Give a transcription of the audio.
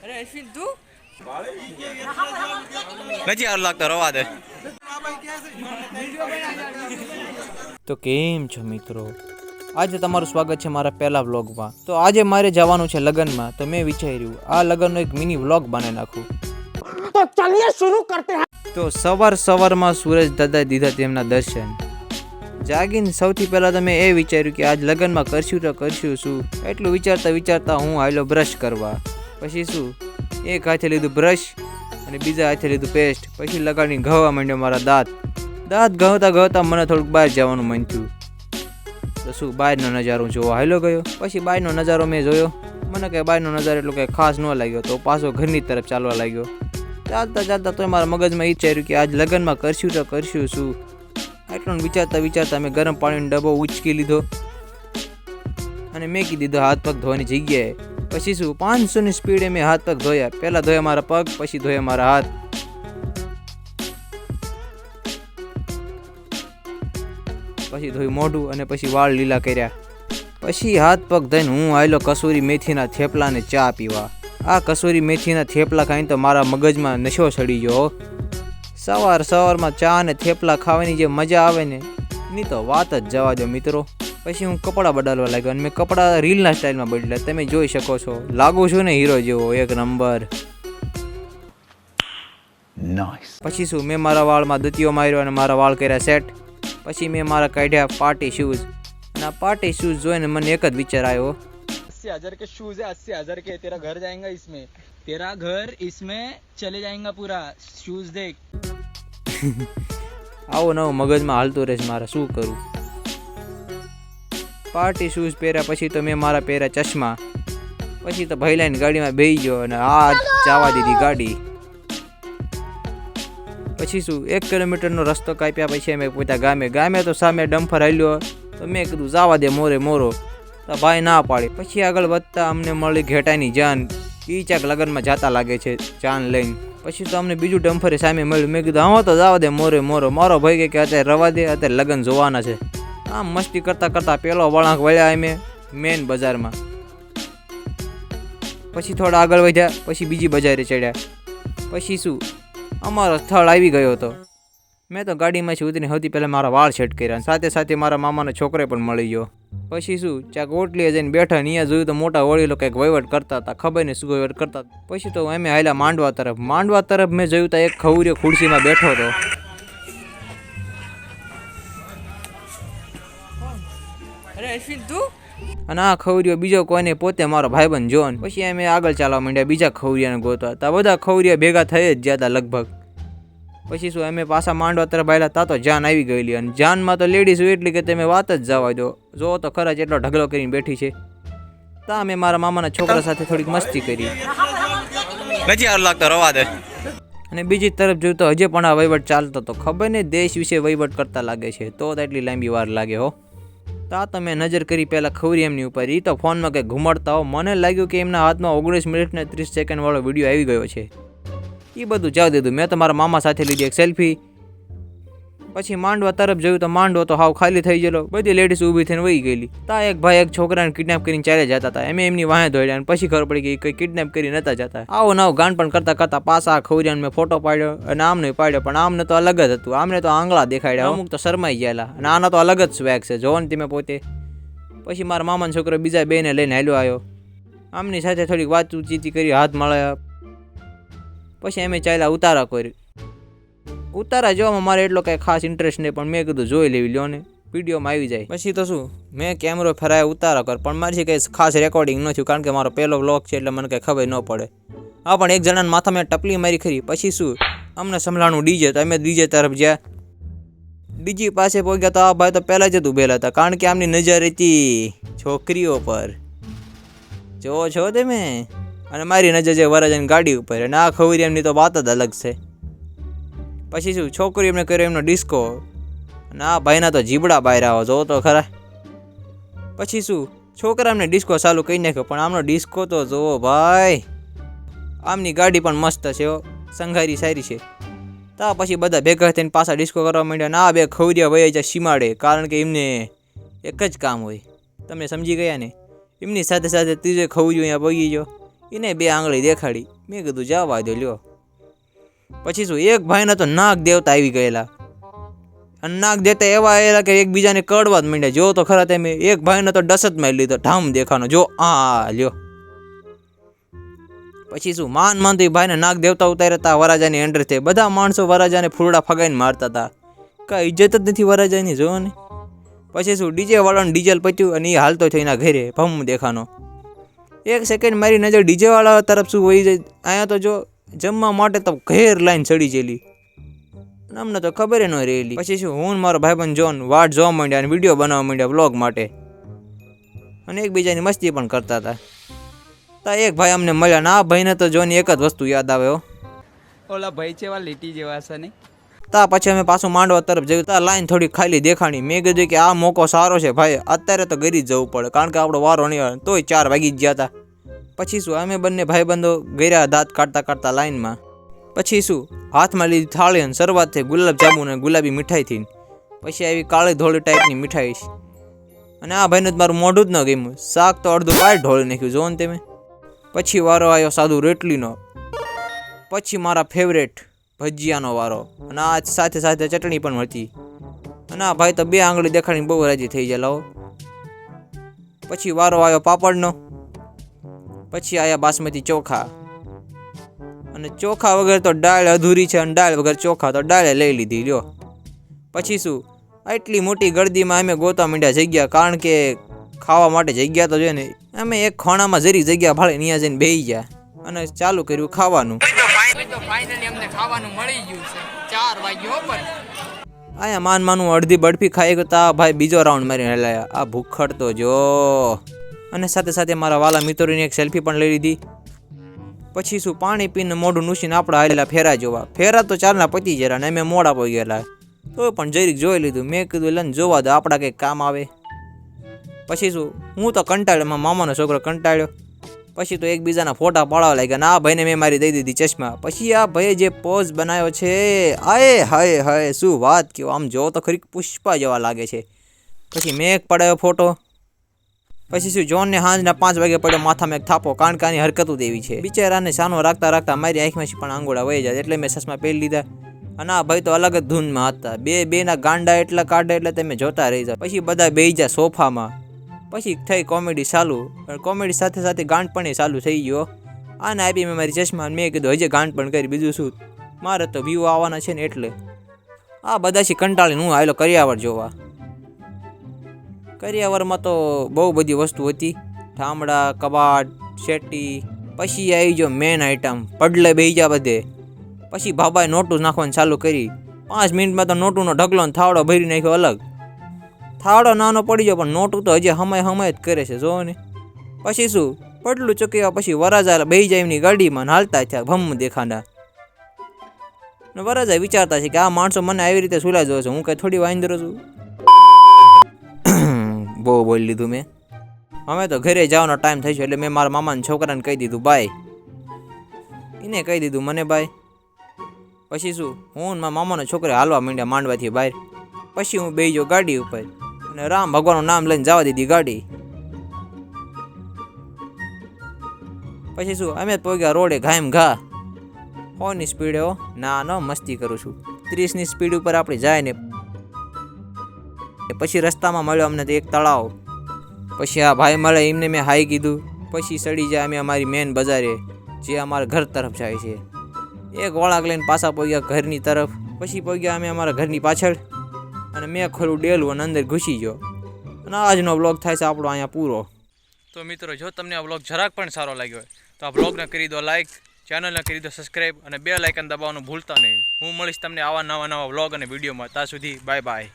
અરે અશ્વિન તું નથી આવું લાગતો રવા દે. તો કેમ છો મિત્રો, આજે તમારું સ્વાગત છે મારા પહેલા વ્લોગમાં. તો આજે મારે જવાનું છે લગ્નમાં, તો મેં વિચાર્યું આ લગ્નનો એક મિની વ્લોગ બનાવી નાખું. તો ચલિए શરૂ કરતે हैं. તો સવારમાં સૂરજ દાદા દીધા તેમના દર્શન. જાગીને સૌથી પહેલા તો મેં એ વિચાર્યું કે આજ લગ્નમાં કરશું શું. એટલું વિચારતા હું આવેલો બ્રશ કરવા. પછી શું, એક હાથે લીધું બ્રશ અને બીજા હાથે લીધું પેસ્ટ. પછી લગાડીને ઘવા માંડ્યો મારા દાંત ઘવતા મને થોડુંક બહાર જવાનું મન થયું. તો શું, બહારનો નજારો જોવા હાલ્યો ગયો. પછી બહારનો નજારો મેં જોયો, મને કંઈ બહારનો નજારો એટલો કંઈ ખાસ ન લાગ્યો, તો પાછો ઘરની તરફ ચાલવા લાગ્યો. ચાલતા તો મારા મગજમાં વિચાર્યું કે આજ લગ્નમાં કરશું શું. એટલું વિચારતા મેં ગરમ પાણીનો ડબ્બો ઉચકી લીધો અને મેકી દીધો હાથ પગ ધોવાની જગ્યાએ. પછી શું, 500ની સ્પીડે મેં હાથ પગ ધોયા. પહેલા ધોયા મારા પગ, પછી ધોયા મારા હાથ, પછી ધોયું મોઢું અને પછી વાળ લીલા કર્યા. પછી હાથ પગ ધોઈને હું આવેલો કસૂરી મેથીના થેપલાને ચા પીવા. આ કસૂરી મેથીના થેપલા ખાઈને તો મારા મગજમાં નશો ચડી ગયો. સવારમાં ચા અને થેપલા ખાવાની જે મજા આવે ને, એની તો વાત જ જવા દો મિત્રો. પછી હું કપડાં બદલવા લાગ્યો અને મેં કપડાં રીલના સ્ટાઇલમાં બદલ્યા. તમે જોઈ શકો છો, લાગુ છું ને હીરો જેવો, એક નંબર. પછી શું, મેં મારા વાળમાં દતીઓ માર્યો અને મારા વાળ કર્યા સેટ. પછી મેં મારા કાઢ્યા પાર્ટી શૂઝ. અને આ પાર્ટી શૂઝ જોઈને મને એક જ વિચાર આવ્યો, 80,000 के शूज है, 80,000 के. तेरा घर जाएगा इसमें, तेरा घर इसमें चले जाएगा पूरा. शूज देख. આવો નવો મગજમાં હાલતું રહેશે મારે, શું કરું. પાર્ટી શૂઝ પહેર્યા. પછી તો મેં મારા પહેર્યા ચશ્મા. પછી તો ભાઈ લાઈને ગાડીમાં બેસી ગયો અને આ જવા દીધી ગાડી. પછી શું, 1 કિલોમીટરનો રસ્તો કાપ્યા. પછી અમે પોતા ગામે તો સામે ડમ્ફર હાલ્યો. તો મેં કીધું જવા દે મોરો. તો ભાઈ ના પાડી. પછી આગળ વધતા અમને મળી ઘેટાની જાન. એ ચાક લગ્નમાં જાતા લાગે છે જાન લઈને. પછી તો અમને બીજું ડમ્ફરે સામે મળ્યું. મેં કીધું હા તો જવા દે મોરો. મારો ભાઈ કે અત્યારે રવા દે, અત્યારે લગ્ન જોવાના છે. આમ મસ્તી કરતા પેલો વળાંક વળ્યા અમે મેન બજારમાં. પછી થોડા આગળ વધ્યા. પછી બીજી બજારે ચડ્યા. પછી શું, અમારો સ્થળ આવી ગયો હતો. મેં તો ગાડીમાંથી ઉતરીને સૌથી પહેલાં મારા વાળ સેટ કર્યા. સાથે મારા મામાનો છોકરો પણ મળી ગયો. પછી શું, ચાક ઓટલીએ જઈને બેઠા. અહીંયા જોયું તો મોટા વડીલો કંઈક વહીવટ કરતા હતા, ખબર નહીં શું વહીવટ કરતા. પછી તો અમે હાલ્યા માંડવા તરફ મેં જોયું તો એક ખવરિયો ખુરશીમાં બેઠો હતો. અરે અશ્વિન તું. અને આ ખવરિયો બીજો કોઈને પોતે મારો ભાઈબંધ જોન. પછી અમે આગળ ચાલવા માંડ્યા બીજા ખવરિયાને ગોતવા. તા બધા ખવરિયા ભેગા થઈ જ ગયા હતા લગભગ. પછી શું, અમે પાછા માંડવા તરફ આવેલા. તા તો જાન આવી ગયેલી. અને જાનમાં તો લેડીઝ એટલી કે તમે વાત જ જવા દો. જો તો ખરા જેટલો ઢગલો કરીને બેઠી છે. તા અમે મારા મામાના છોકરા સાથે થોડીક મસ્તી કરી. નથી આવું લાગતો રવા દે. અને બીજી તરફ જોયું તો હજી પણ આ વહીવટ ચાલતો હતો. ખબર નહીં દેશ વિશે વહીવટ કરતા લાગે છે, તો એટલી લાંબી વાર લાગે હો. તા તમે નજર કરી પહેલાં ખવરી એમની ઉપર. એ તો ફોનમાં કંઈક ઘુમાડતા હો. મને લાગ્યું કે એમના હાથમાં 19 મિનિટ ને 30 સેકન્ડ વાળો વિડીયો આવી ગયો છે. એ બધું જવા દીધું. મેં તો મારા મામા સાથે લીધી એક સેલ્ફી. પછી માંડવા તરફ જોયું તો માંડવો તો હાવ ખાલી થઈ ગયેલો. બધી લેડીઝ ઊભી થઈને વહી ગયેલી. તા એક ભાઈ એક છોકરાને કિડનેપ કરીને ચાલે જતા હતા. એમની વાહે દોડ્યા અને પછી ખબર પડી કે કંઈ કિડનેપ કરી નતા જતા. આવો નવો ગાંડ પણ કરતા પાછા ખવરિયાને મેં ફોટો પાડ્યો અને આમને પાડ્યો. પણ આમને તો અલગ જ હતું. આમને તો આંગળા દેખાડ્યા. અમુક તો શરમાઈ ગયેલા. અને આનો તો અલગ જ સ્વેગ છે, જોવો ને તમે પોતે. પછી મારા મામાનો છોકરો બીજા બેને લઈને હાલ્યો આવ્યો. આમની સાથે થોડીક વાતચીત કરી, હાથ મળ્યા. પછી અમે ચાલ્યા ઉતારા કરી. ઉતારા જોવામાં મારે એટલો કંઈ ખાસ ઇન્ટરેસ્ટ નહીં, પણ મેં કીધું જોઈ લેવી લ્યો ને, વિડીયોમાં આવી જાય. પછી તો શું, મેં કેમેરો ફેરાયો ઉતારા કર. પણ મારી કંઈ ખાસ રેકોર્ડિંગ ન થયું, કારણ કે મારો પહેલો વ્લોગ છે એટલે મને કંઈ ખબર ન પડે. હા, પણ એક જણાને માથામાં ટપલી મારી ખરી. પછી શું, અમને સંભળાણું ડીજે. તો અમે ડીજે તરફ ગયા. ડીજી પાસે પહોંચ્યા તો આ ભાઈ તો પહેલાં જ ઊભેલા હતા, કારણ કે આમની નજર હતી છોકરીઓ પર. જોવો છો તમે. અને મારી નજર છે વરરાજાની ગાડી ઉપર. અને આ ખવરી એમની તો વાત જ અલગ છે. પછી શું, છોકરી એમને કર્યો એમનો ડિસ્કો. અને આ ભાઈના તો જીબડા બહાર આવો, જો તો ખરા. પછી શું, છોકરા એમને ડિસ્કો ચાલુ કરી નાખ્યો. પણ આમનો ડિસ્કો તો જોવો ભાઈ. આમની ગાડી પણ મસ્ત છે, સંઘારી સારી છે. તા પછી બધા ભેગા થઈને પાછા ડિસ્કો કરવા માંડ્યા. અને આ બે ખવરિયા વયા જાય સીમાડે, કારણ કે એમને એક જ કામ હોય. તમે સમજી ગયા ને. એમની સાથે ત્રીજો ખવરિયો અહીંયા પગી ગયો. એને 2 આંગળી દેખાડી. મેં કીધું જવા દો લ્યો. પછી શું એક ભાઈને તો નાગ દેવતા આવી ગયેલા અને નાગ દેતા એવા આવેલા કે એકબીજાને કડવા જ માંડ્યા. જો તો ખરા તમે એક ભાઈને તો ડસ જ મારી લીધો ઢામ દેખાનો. જો આ લ્યો. પછી શું માન માનતું ભાઈને નાગ દેવતા ઉતાર્યા હતા વરાજાની એન્ટર થઈ. બધા માણસો વરાજાને ફૂલડા ફગાઈને મારતા હતા. કાંઈ ઇજ્જત જ નથી વરાજાની, જો ને. પછી શું ડીજે વાળાનું ડીઝલ પત્યું અને એ હાલતો થઈને ઘરે ભમ દેખાનો. એક સેકન્ડ મારી નજર ડીજે વાળા તરફ શું વહી જાય. અહીંયા તો જો જમવા માટે તો ઘેર લાઈન ચડી ગયેલી, અમને તો ખબર ન રહેલી. પછી શું હું મારો ભાઈબંધ જોન વાટ જોવા માંડ્યા અને વિડીયો બનાવવા માંડ્યા વ્લોગ માટે અને એકબીજાની મસ્તી પણ કરતા હતા. તા એક ભાઈ અમને મળ્યા ને આ ભાઈને તો જોની એક જ વસ્તુ યાદ આવે હો. ઓલા ભાઈ છે લીટી જેવા છે ને. તા પછી અમે પાછું માંડવા તરફ જયું. તા લાઈન થોડી ખાલી દેખાણી. મેં કીધું કે આ મોકો સારો છે ભાઈ, અત્યારે તો ઘરી જ જવું પડે કારણ કે આપણો વારો નહીં આવે. તોય 4 વાગી જ ગયા હતા. પછી શું અમે બંને ભાઈબંધો ગયા દાંત કાઢતા કાઢતા લાઈનમાં. પછી શું હાથમાં લીધી થાળી અને શરૂઆત થઈ ગુલાબ જાંબુ અને ગુલાબી મીઠાઈથી. પછી આવી કાળી ધોળી ટાઈપની મીઠાઈ અને આ ભાઈને જ મારું મોઢું જ ન ગમ્યું. શાક તો અડધું પાય ઢોળી નાખ્યું, જોવો ને તમે. પછી વારો આવ્યો સાદું રોટલીનો. પછી મારા ફેવરેટ ભજીયાનો વારો અને આ સાથે સાથે ચટણી પણ હતી. અને આ ભાઈ તો 2 આંગળી દેખાડીને બહુ રાજી થઈ ગયા લાવો. પછી વારો આવ્યો પાપડનો. પછી આયા બાસમતી ચોખા અને ચોખા વગર તો દાળ અધૂરી છે અને દાળ વગર ચોખા તો દાળે લઈ લીધી લ્યો. પછી શું આટલી મોટી ગળદીમાં અમે ગોતા માંડ્યા જગ્યા, કારણ કે ખાવા માટે જગ્યા તો જોઈએ ને. અમે એક ખાણામાં જરી જગ્યા ભાળે ત્યાં જઈને બેસી ગયા અને ચાલુ કર્યું ખાવાનું. આયા માનું અડધી બરફી ખાઈ ગયો. ભાઈ બીજો રાઉન્ડ મારીને હલાયા. આ ભૂખડ તો જો. અને સાથે સાથે મારા વાલા મિત્રોની એક સેલ્ફી પણ લઈ લીધી. પછી શું પાણી પીને મોઢું નૂસીને આપણે આવેલા ફેરા જોવા. ફેરા તો 4ના પતી જરા ને અમે મોડા પડી ગયેલા, તો પણ જરીક જોઈ લીધું. મેં કીધું લઈને જોવા દો, આપણા કંઈક કામ આવે. પછી શું હું તો કંટાળ્યો, મારા મામાનો છોકરો કંટાળ્યો. પછી તો એકબીજાના ફોટા પાડવા લાગ્યા ને આ ભાઈને મેં મારી દઈ દીધી ચશ્મા. પછી આ ભાઈએ જે પોઝ બનાવ્યો છે, આય હાય હાય શું વાત કહો. આમ જો તો ખરી પુષ્પા જેવા લાગે છે. પછી મેં એક પડાયો ફોટો. પછી શું જોનને સાંજના 5 વાગે પડ્યો માથામાં એક થાપો, કારણ કે આની હરકતું દેવી છે. બિચારાને સાનો રાખતા રાખતા મારી આંખમાંથી પણ આંગોળા વહી જાય, એટલે મેં ચશ્મા પહેરી લીધા. અને આ ભાઈ તો અલગ જ ધૂનમાં હતા. બેના ગાંડા એટલા કાઢે એટલે તમે જોતા રહી જાઓ. પછી બધા બેસી જાય સોફામાં. પછી થઈ કોમેડી ચાલુ. કોમેડી સાથે સાથે ગાંડ પણ ચાલુ થઈ ગયો. આને આપી મેં મારી ચશ્મા. મેં કીધું હજી ગાંડ પણ કરી, બીજું શું, મારે તો વ્યૂ આવવાના છે ને એટલે. આ બધાથી કંટાળીને હું આવેલો કરિયાવર જોવા. કરિયાવરમાં તો બહુ બધી વસ્તુ હતી, ઠામડા, કબાટ, શેટી. પછી આવી ગયો મેન આઈટમ, પડલે બેસી ગયા બધે. પછી બાબાએ નોટું નાખવાનું ચાલુ કરી. 5 મિનિટમાં તો નોટુનો ઢગલો થાવડો ભરી નાખ્યો અલગ. થાવડો નાનો પડી ગયો પણ નોટું તો હજી હમાય જ કરે છે, જોવો ને. પછી શું પડલું ચૂક્યા પછી વરાજા બેસી જાય એમની ગાડીમાં હાલતા થયા ભમ દેખાના. ને વરાજા વિચારતા છે કે આ માણસો મને આવી રીતે સુલાઈ જોવે છે, હું કઈ થોડી વાંદરો છું. બહુ બોલી લીધું મેં. અમે તો ઘરે જવાનો ટાઈમ થઈ છે એટલે મેં મારા મામાના છોકરાને કહી દીધું બાય. એને કહી દીધું મને બાય. પછી શું હું મારા મામાનો છોકરો હાલવા માંડ્યા માંડવાથી બહાર. પછી હું બેસી ગયો ગાડી ઉપર અને રામ ભગવાનનું નામ લઈને જવા દીધી ગાડી. પછી શું અમે પહોંચ્યા રોડે ઘાયમ ઘા. 100ની સ્પીડે હો, ના મસ્તી કરું છું. 30ની સ્પીડ ઉપર આપણે જાય ને. પછી રસ્તામાં મળ્યો અમને તો એક તળાવ. પછી આ ભાઈ મળે, એમને મેં હાઈ કીધું. પછી સડી જાય અમે અમારી મેન બજારે, જે અમારા ઘર તરફ જાય છે. એક વળાંક લઈને પાછા પહોંચ્યા ઘરની તરફ. પછી પહોંચ્યા અમે અમારા ઘરની પાછળ અને મેં ખોલું ડેલું અને અંદર ઘૂસી ગયો. અને આજનો વ્લોગ થાય છે આપણો અહીંયા પૂરો. તો મિત્રો, જો તમને આ વ્લોગ જરાક પણ સારો લાગ્યો હોય તો આ વ્લોગને કરી દો લાઈક, ચેનલને કરી દો સબસ્ક્રાઈબ અને બેલ આઇકન દબાવવાનું ભૂલતા નહીં. હું મળીશ તમને આવા નવા વ્લોગ અને વિડીયોમાં. ત્યાં સુધી બાય બાય.